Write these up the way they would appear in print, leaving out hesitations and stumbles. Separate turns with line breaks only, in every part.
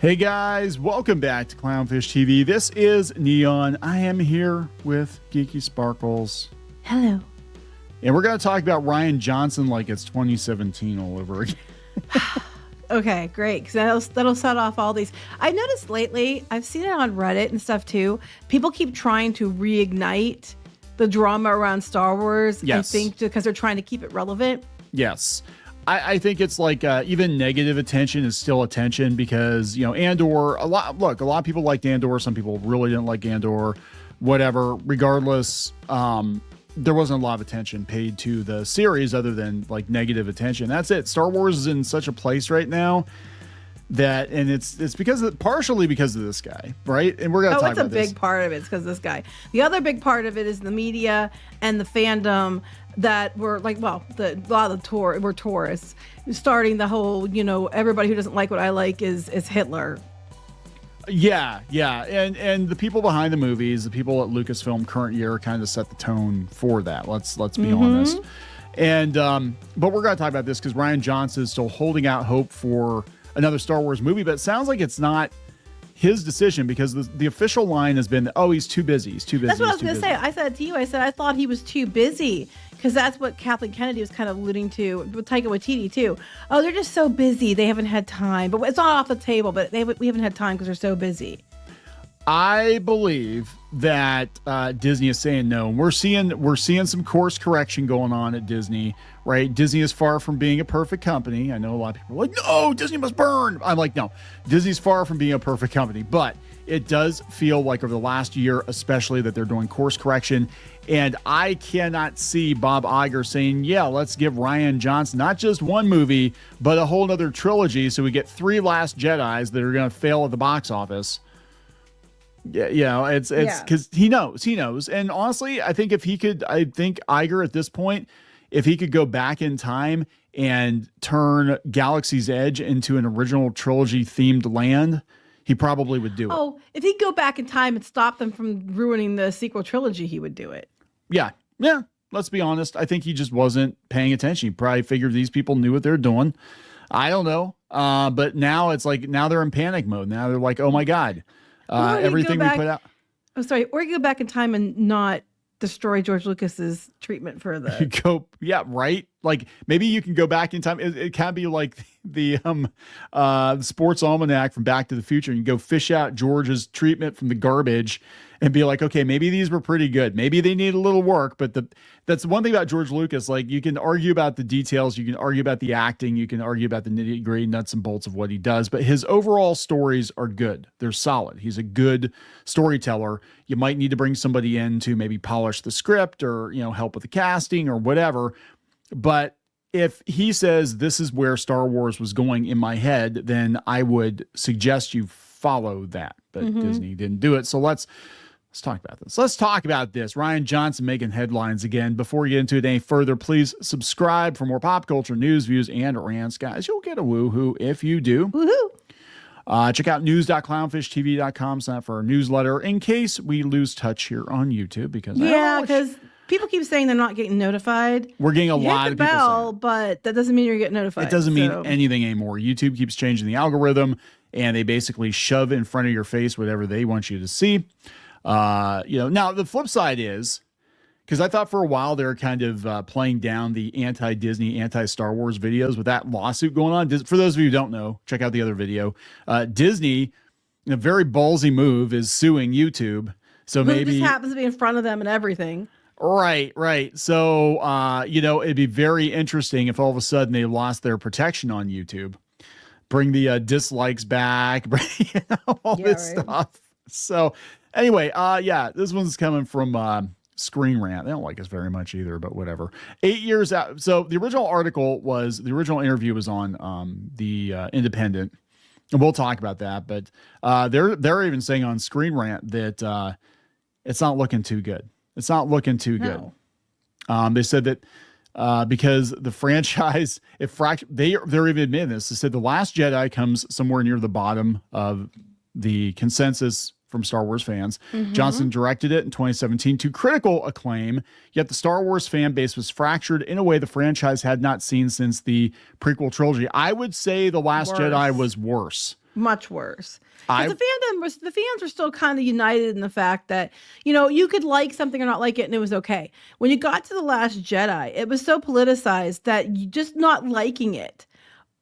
Hey guys, welcome back to Clownfish TV. This is Kneon. I am here with Geeky Sparkles.
Hello.
And we're going to talk about Rian Johnson like it's 2017 all over again.
Okay, great. Because that'll set off all these. I've noticed lately, I've seen it on Reddit and stuff too. People keep trying to reignite the drama around Star Wars.
Yes.
I think because they're trying to keep it relevant.
Yes. I think it's like even negative attention is still attention because, you know, Andor, a lot of people liked Andor. Some people really didn't like Andor, whatever. Regardless, there wasn't a lot of attention paid to the series other than like negative attention. That's it. Star Wars is in such a place right now that, and it's partially because of this guy, right? And we're going to talk about this.
It's a big part of it. It's because of this guy. The other big part of it is the media and the fandom that were like, well, a lot of the were tourists starting the whole, you know, everybody who doesn't like what I like is Hitler.
Yeah. And the people behind the movies, the people at Lucasfilm current year kind of set the tone for that. Let's be honest. And but we're going to talk about this because Rian Johnson is still holding out hope for another Star Wars movie, but it sounds like it's not his decision because the official line has been, oh, he's too busy. He's too busy.
That's what I was going to say. I said to you, I thought he was too busy because that's what Kathleen Kennedy was kind of alluding to with Taika Waititi too. Oh, they're just so busy. They haven't had time. But it's not off the table, but we haven't had time because they're so busy.
I believe that Disney is saying no. We're seeing some course correction going on at Disney, right? Disney is far from being a perfect company. I know a lot of people are like, no, Disney must burn. I'm like, no, Disney's far from being a perfect company, but it does feel like over the last year, especially, that they're doing course correction. And I cannot see Bob Iger saying, yeah, let's give Rian Johnson not just one movie, but a whole nother trilogy. So we get 3 Last Jedis that are going to fail at the box office. Yeah, you know, it's because he knows. And honestly, I think Iger at this point, if he could go back in time and turn Galaxy's Edge into an original trilogy themed land, he probably would do it.
Oh, if he'd go back in time and stop them from ruining the sequel trilogy, he would do it.
Yeah. Let's be honest. I think he just wasn't paying attention. He probably figured these people knew what they're doing. I don't know. But now it's like, now they're in panic mode. Now they're like, oh my God. Everything we put out.
Oh, sorry. Or you go back in time and not destroy George Lucas's treatment for the.
Yeah, right. Like maybe you can go back in time. It can be like the sports almanac from Back to the Future. You go fish out George's treatment from the garbage and be like, okay, maybe these were pretty good. Maybe they need a little work, but that's one thing about George Lucas. Like you can argue about the details, you can argue about the acting, you can argue about the nitty gritty nuts and bolts of what he does, but his overall stories are good. They're solid. He's a good storyteller. You might need to bring somebody in to maybe polish the script or, you know, help with the casting or whatever. But if he says this is where Star Wars was going in my head, then I would suggest you follow that. But Disney didn't do it. So let's talk about this. Let's talk about this. Rian Johnson making headlines again. Before we get into it any further, please subscribe for more pop culture news, views, and rants. Guys, you'll get a woohoo if you do.
Woohoo!
Check out news.clownfishtv.com. Sign up for our newsletter in case we lose touch here on YouTube because
people keep saying they're not getting notified.
We're getting a lot of people saying,
but that doesn't mean you're getting notified.
It doesn't mean anything anymore. YouTube keeps changing the algorithm, and they basically shove in front of your face whatever they want you to see. Now the flip side is, because I thought for a while they were kind of playing down the anti-Disney, anti-Star Wars videos with that lawsuit going on. For those of you who don't know, check out the other video. Disney, in a very ballsy move, is suing YouTube. So maybe
it just happens to be in front of them and everything.
Right. So, it'd be very interesting if all of a sudden they lost their protection on YouTube. Bring the dislikes back, all this stuff. So anyway, this one's coming from Screen Rant. They don't like us very much either, but whatever. 8 years out. So the original interview was on the Independent, and we'll talk about that. But they're even saying on Screen Rant that it's not looking too good. It's not looking too good. They said that because the franchise, they're even admitting this. They said The Last Jedi comes somewhere near the bottom of the consensus from Star Wars fans. Johnson directed it in 2017 to critical acclaim, yet the Star Wars fan base was fractured in a way the franchise had not seen since the prequel trilogy. I would say The Last Jedi was worse.
Much worse. Because the fans were still kind of united in the fact that, you could like something or not like it and it was okay. When you got to The Last Jedi, it was so politicized that you just not liking it,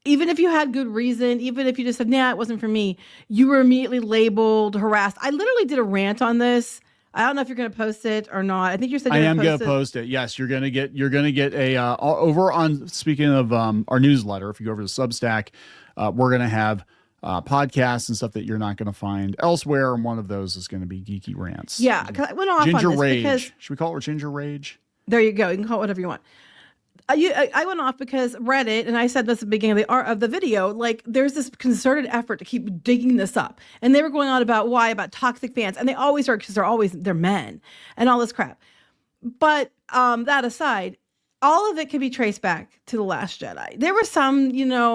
even if you had good reason, even if you just said, nah, it wasn't for me, you were immediately labeled, harassed. I literally did a rant on this. I don't know if you're going to post it or not. I think you said you're going to post it. I am going to post it.
Yes, you're going to get a over on, speaking of our newsletter, if you go over to Substack, we're going to have podcasts and stuff that you're not going to find elsewhere, and one of those is going to be Geeky Rants.
Yeah, because I went off
Ginger
on this
Rage.
because
Should we call it Ginger Rage?
There you go. You can call it whatever you want. I went off because Reddit, and I said this at the beginning of the video, like there's this concerted effort to keep digging this up, and they were going on about toxic fans, and they always are because they're men and all this crap. But that aside, all of it can be traced back to The Last Jedi. There were some,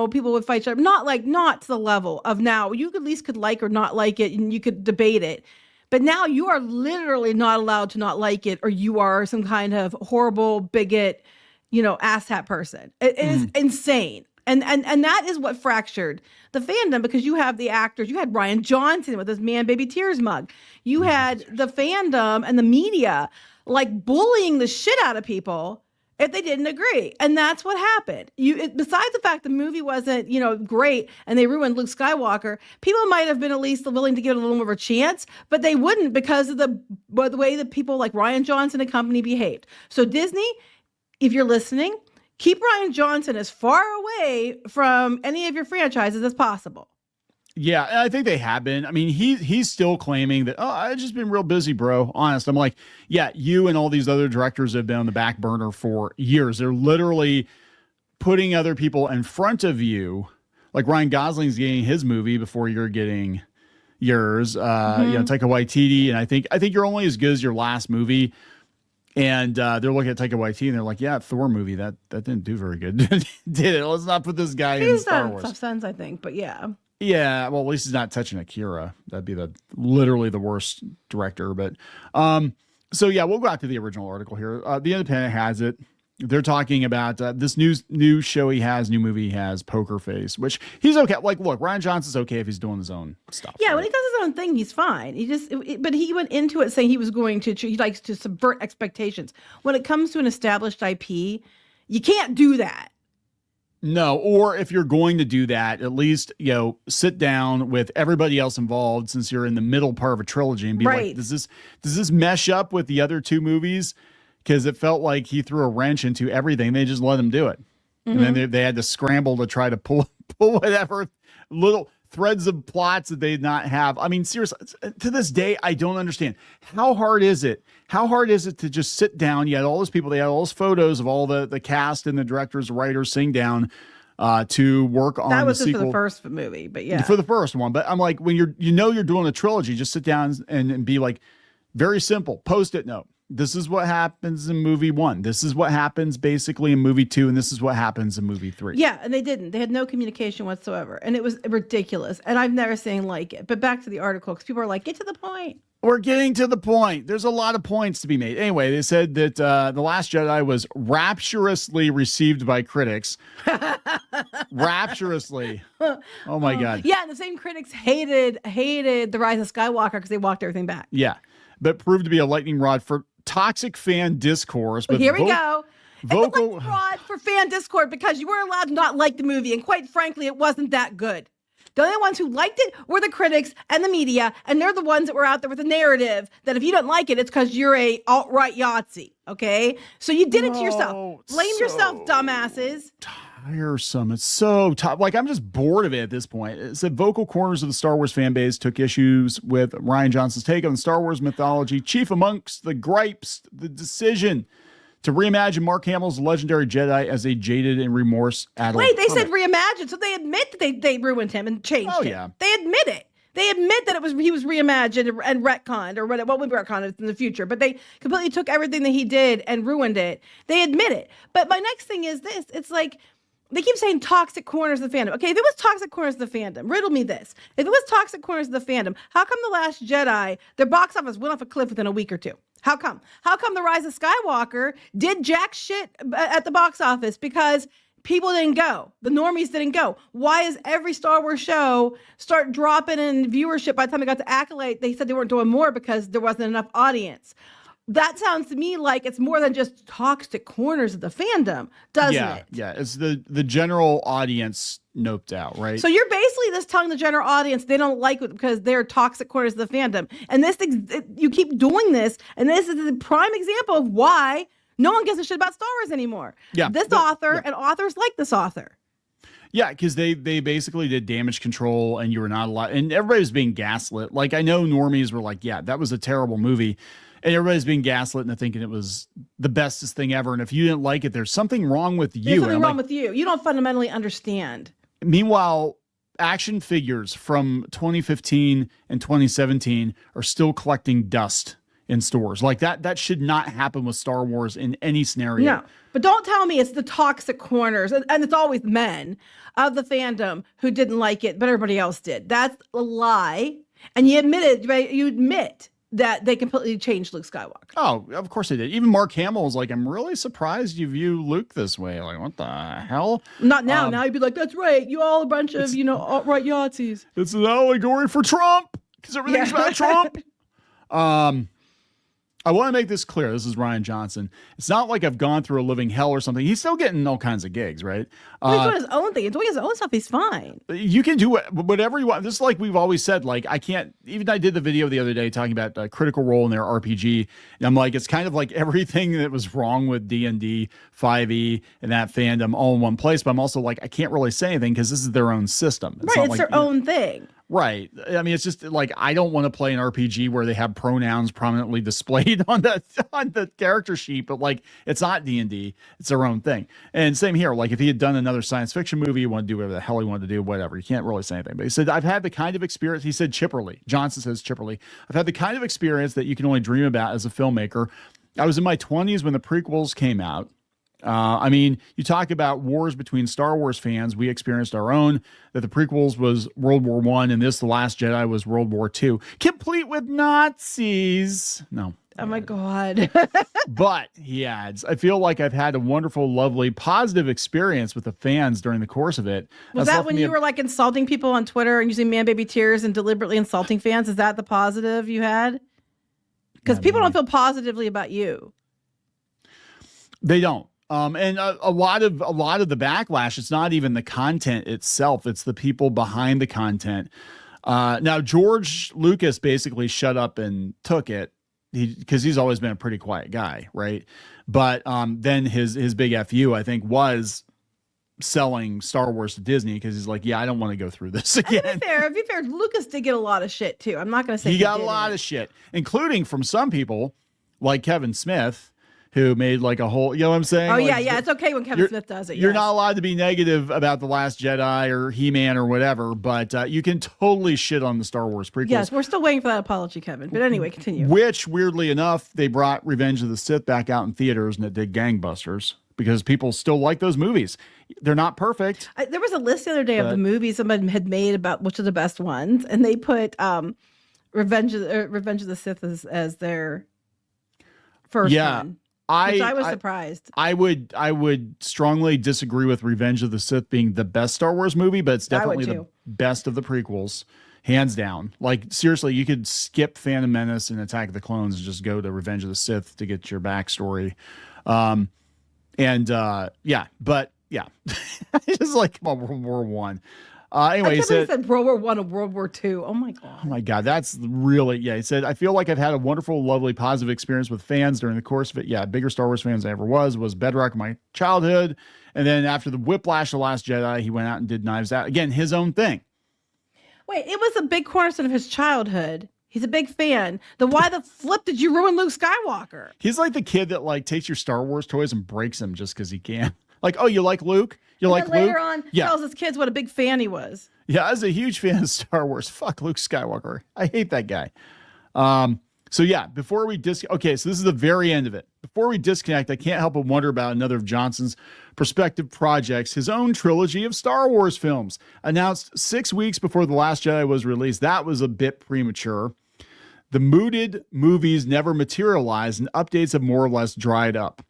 people would fight each other, not to the level of now. You at least could like or not like it, and you could debate it. But now you are literally not allowed to not like it, or you are some kind of horrible bigot, asshat person. It is insane. And that is what fractured the fandom, because you have the actors. You had Rian Johnson with his Man Baby Tears mug. You had the fandom and the media like bullying the shit out of people if they didn't agree. And that's what happened. Besides the fact the movie wasn't, great and they ruined Luke Skywalker, people might have been at least willing to give it a little more of a chance, but they wouldn't because of the way that people like Rian Johnson and company behaved. So Disney, if you're listening, keep Rian Johnson as far away from any of your franchises as possible.
Yeah, I think they have been. I mean, he's still claiming that, I've just been real busy, bro. Honest. I'm like, yeah, you and all these other directors have been on the back burner for years. They're literally putting other people in front of you. Like Ryan Gosling's getting his movie before you're getting yours. Taika Waititi, and I think you're only as good as your last movie. And they're looking at Taika Waititi and they're like, yeah, Thor movie, that didn't do very good. Did it? Let's not put this guy in Star Wars.
Tough Sons, I think, but yeah.
Yeah, well, at least he's not touching Akira. That'd be literally the worst director. But so yeah, we'll go back to the original article here. The Independent has it. They're talking about this new show he has, new movie he has, Poker Face, which he's okay. Like, look, Rian Johnson's okay if he's doing his own stuff.
Yeah, right? When he does his own thing, he's fine. But he went into it saying he likes to subvert expectations. When it comes to an established IP, you can't do that.
No, or if you're going to do that, at least, sit down with everybody else involved since you're in the middle part of a trilogy and be like, does this mesh up with the other two movies? Because it felt like he threw a wrench into everything. They just let him do it. Mm-hmm. And then they had to scramble to try to pull whatever little threads of plots that they did not have. I mean, seriously, to this day, I don't understand. How hard is it? How hard is it to just sit down? You had all those people, they had all those photos of all the cast and the directors, writers sitting down to work on
that was
the
just
sequel.
For the first movie, but yeah.
For the first one. But I'm like, when you're doing a trilogy, just sit down and be like, very simple, Post-it note. This is what happens in movie 1. This is what happens basically in movie 2. And this is what happens in movie 3.
Yeah. And they didn't. They had no communication whatsoever. And it was ridiculous. And I've never seen like it. But back to the article, because people are like, get to the point.
We're getting to the point. There's a lot of points to be made. Anyway, they said that The Last Jedi was rapturously received by critics. Rapturously. Oh, my God.
Yeah. And the same critics hated The Rise of Skywalker because they walked everything back.
Yeah. But proved to be a lightning rod for toxic fan discourse.
Well, here we go. It's a lightning rod for fan discord because you were allowed to not like the movie. And quite frankly, it wasn't that good. The only ones who liked it were the critics and the media. And they're the ones that were out there with the narrative that if you don't like it, it's because you're a alt-right Yahtzee. Okay? So you did it to yourself. Blame yourself, dumbasses.
Tiresome. It's so tough. Like, I'm just bored of it at this point. It said vocal corners of the Star Wars fan base took issues with Rian Johnson's take on Star Wars mythology. Chief amongst the gripes, the decision to reimagine Mark Hamill's legendary Jedi as a jaded and remorse adult.
Wait, they said reimagine, so they admit that they ruined him and changed him.
Yeah.
They admit it. They admit that he was reimagined and retconned, or what would be retconned in the future. But they completely took everything that he did and ruined it. They admit it. But my next thing is this. It's like, they keep saying toxic corners of the fandom. Okay, if it was toxic corners of the fandom, riddle me this. If it was toxic corners of the fandom, how come The Last Jedi, their box office went off a cliff within a week or two? How come? How come The Rise of Skywalker did jack shit at the box office? Because people didn't go. The normies didn't go. Why is every Star Wars show start dropping in viewership? By the time they got to Accolade, they said they weren't doing more because there wasn't enough audience. That sounds to me like it's more than just toxic corners of the fandom, doesn't it?
Yeah, it's the general audience noped out, right?
So you're basically just telling the general audience they don't like it because they're toxic corners of the fandom. And you keep doing this, and this is the prime example of why no one gives a shit about Star Wars anymore.
Yeah,
and authors like this author.
Yeah, because they basically did damage control, and you were not allowed, and everybody was being gaslit. Like, I know normies were like, yeah, that was a terrible movie. And everybody's being gaslit and thinking it was the bestest thing ever. And if you didn't like it, there's something wrong with you.
There's something wrong with you. You don't fundamentally understand.
Meanwhile, action figures from 2015 and 2017 are still collecting dust in stores. Like that should not happen with Star Wars in any scenario.
No, but don't tell me it's the toxic corners, and it's always men of the fandom who didn't like it, but everybody else did. That's a lie. And you admit that they completely changed Luke Skywalker.
Oh, of course they did. Even Mark Hamill was like, I'm really surprised you view Luke this way. Like, what the hell?
Not now. Now you'd be like, that's right. You all a bunch of, alt-right Yahtzees.
It's an allegory for Trump because everything's about Trump. I want to make this clear. This is Rian Johnson. It's not like I've gone through a living hell or something. He's still getting all kinds of gigs, right?
He's doing his own thing. He's doing his own stuff. He's fine.
You can do whatever you want. This is like we've always said. Like, I can't. Even I did the video the other day talking about Critical Role in their RPG, and I'm like, it's kind of like everything that was wrong with D&D, 5e, and that fandom all in one place. But I'm also like, I can't really say anything because this is their own system.
It's their own thing.
Right. I mean, it's just like, I don't want to play an RPG where they have pronouns prominently displayed on the character sheet, but like, it's not D&D. It's their own thing. And same here. Like, if he had done another science fiction movie, you want to do whatever the hell he wanted to do, whatever. You can't really say anything. But he said, I've had the kind of experience, he said chipperly. Johnson says chipperly. I've had the kind of experience that you can only dream about as a filmmaker. I was in my 20s when the prequels came out. I mean, you talk about wars between Star Wars fans. We experienced our own, that the prequels was World War I, and The Last Jedi was World War II, complete with Nazis. No.
Oh my God.
But he adds, I feel like I've had a wonderful, lovely, positive experience with the fans during the course of it.
Was that when you were like insulting people on Twitter and using man baby tears and deliberately insulting fans? Is that the positive you had? Because people don't feel positively about you.
They don't. And a lot of the backlash, it's not even the content itself. It's the people behind the content. Now, George Lucas basically shut up and took it because he's always been a pretty quiet guy. Right. But then his big FU, I think, was selling Star Wars to Disney because he's like, yeah, I don't want to go through this again.
To be fair, Lucas did get a lot of shit too. I'm not going to say
he got a lot of shit, including from some people like Kevin Smith, who made like a whole, you know what I'm saying?
Oh,
like,
yeah. It's okay when Kevin Smith does it.
You're not allowed to be negative about The Last Jedi or He-Man or whatever, but you can totally shit on the Star Wars prequels.
Yes, we're still waiting for that apology, Kevin. But anyway, continue.
Which, weirdly enough, they brought Revenge of the Sith back out in theaters and it did gangbusters because people still like those movies. They're not perfect.
There was a list the other day of the movies someone had made about which are the best ones, and they put Revenge of the Sith as their first one. Which I was surprised.
I would strongly disagree with Revenge of the Sith being the best Star Wars movie, but it's definitely the best of the prequels, hands down. Like, seriously, you could skip Phantom Menace and Attack of the Clones and just go to Revenge of the Sith to get your backstory. It's just like World War One. Anyway, he said
World War I and World War II. Oh my God.
Oh my God. That's really, he said, I feel like I've had a wonderful, lovely, positive experience with fans during the course of it. Yeah. Bigger Star Wars fans than I ever was bedrock of my childhood. And then after the whiplash of The Last Jedi, he went out and did Knives Out. Again, his own thing.
Wait, it was a big cornerstone of his childhood. He's a big fan. Then why the flip did you ruin Luke Skywalker?
He's like the kid that like takes your Star Wars toys and breaks them just because he can. Like, oh, you like Luke? You like Luke?
Later on, tells his kids what a big fan he was.
Yeah, I was a huge fan of Star Wars. Fuck Luke Skywalker. I hate that guy. So yeah, before we okay, so this is the very end of it. Before we disconnect, I can't help but wonder about another of Johnson's prospective projects, his own trilogy of Star Wars films, announced 6 weeks before The Last Jedi was released. That was a bit premature. The mooted movies never materialized, and updates have more or less dried up.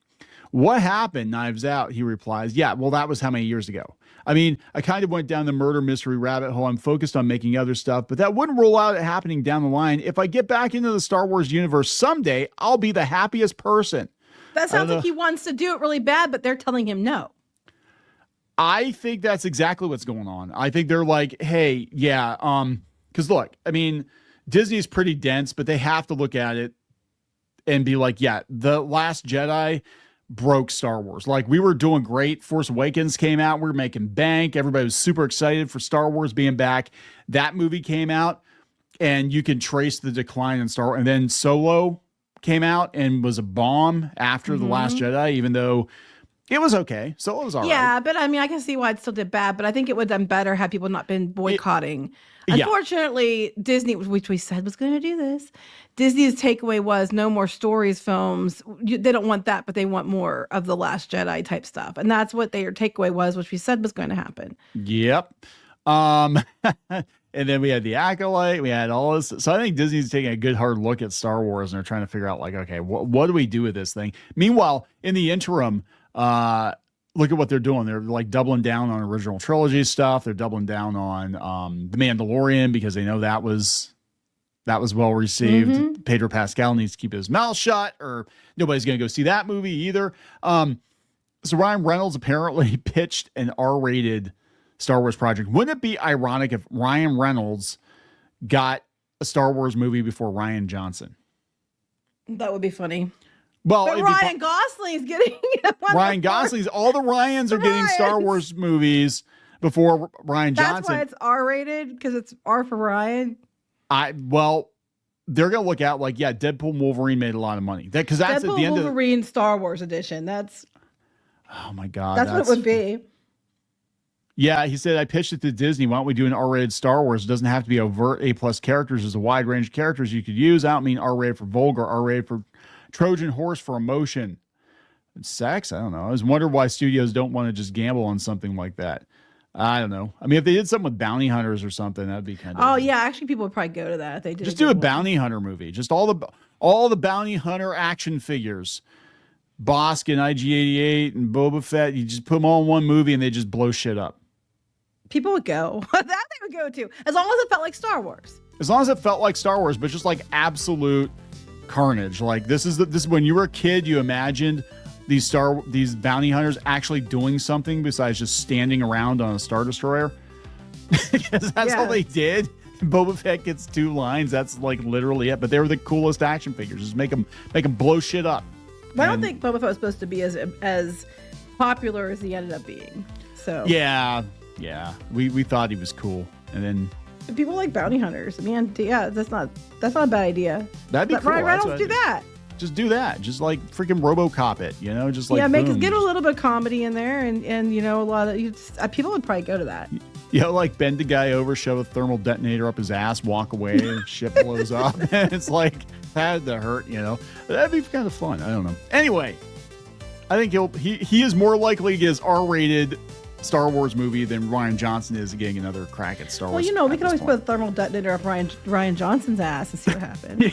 What happened? Knives Out, he replies. Yeah, well, that was how many years ago? I mean, I kind of went down the murder mystery rabbit hole. I'm focused on making other stuff, but that wouldn't rule out it happening down the line. If I get back into the Star Wars universe someday, I'll be the happiest person.
That sounds like he wants to do it really bad, but they're telling him no.
I think that's exactly what's going on. I think they're like, hey, yeah, because look, I mean, Disney is pretty dense, but they have to look at it and be like, yeah, The Last Jedi broke Star Wars. Like, we were doing great. Force Awakens came out. We were making bank. Everybody was super excited for Star Wars being back. That movie came out, and you can trace the decline in Star Wars. And then Solo came out and was a bomb after The Last Jedi, even though it was okay. Solo was all right.
Yeah, but I mean, I can see why it still did bad, but I think it would have done better had people not been boycotting. Unfortunately, Disney, which we said was going to do this, Disney's takeaway was no more stories films. They don't want that, but they want more of the Last Jedi type stuff. And that's what their takeaway was, which we said was going to happen.
Yep. And then we had The Acolyte. We had all this. So I think Disney's taking a good hard look at Star Wars, and they're trying to figure out, like, okay, what do we do with this thing? Meanwhile, in the interim, look at what they're doing. They're like doubling down on original trilogy stuff. They're doubling down on The Mandalorian because they know that was well received. Pedro Pascal needs to keep his mouth shut, or nobody's going to go see that movie either. So Ryan Reynolds apparently pitched an R-rated Star Wars project. Wouldn't it be ironic if Ryan Reynolds got a Star Wars movie before Rian Johnson?
That would be funny.
Well,
but Ryan Gosling's getting
Ryan Gosling's. All the Ryans are getting Star Wars movies before Rian Johnson.
That's why it's R-rated, because it's R for Ryan.
Well, they're gonna look at, like, yeah, Deadpool and Wolverine made a lot of money. Because that's
Deadpool
at the end
Wolverine Star Wars edition. That's
oh my god,
that's what it would be.
Yeah, he said, I pitched it to Disney. Why don't we do an R-rated Star Wars? It doesn't have to be overt A+ characters. There's a wide range of characters you could use. I don't mean R-rated for vulgar, R-rated for Trojan horse for emotion and sex. I don't know. I was wondering why studios don't want to just gamble on something like that. I don't know. I mean, if they did something with bounty hunters or something, that'd be kind of.
Oh yeah, actually, people would probably go to that if they did.
Just do a bounty hunter movie. Just all the bounty hunter action figures, Bosk and IG-88 and Boba Fett. You just put them all in one movie and they just blow shit up.
People would go. That they would go to, as long as it felt like Star Wars.
As long as it felt like Star Wars, but just like absolute carnage. Like this is when you were a kid, you imagined these bounty hunters actually doing something besides just standing around on a Star Destroyer. Because that's all they did. Boba Fett gets 2 lines. That's like literally it. But they were the coolest action figures. Just make them blow shit up.
But I don't think Boba Fett was supposed to be as popular as he ended up being. So
yeah, we thought he was cool, and then
people like bounty hunters. Man, yeah, that's not a bad idea.
That'd be cool.
Ryan Reynolds do that.
Just do that. Just like freaking RoboCop it, just like
get a little bit of comedy in there, and a lot of people would probably go to that.
Like bend the guy over, shove a thermal detonator up his ass, walk away, and shit blows up. And it's like had to hurt, That'd be kind of fun. I don't know. Anyway, I think he is more likely to get his R-rated Star Wars movie than Rian Johnson is getting another crack at Star Wars.
Well, we could always put a thermal detonator up Rian Johnson's ass and see what happens.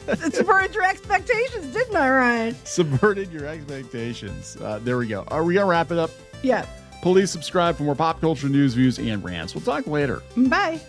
It subverted your expectations, didn't I, Ryan?
Subverted your expectations. There we go. Are we gonna wrap it up?
Yeah.
Please subscribe for more pop culture news, views, and rants. We'll talk later.
Bye.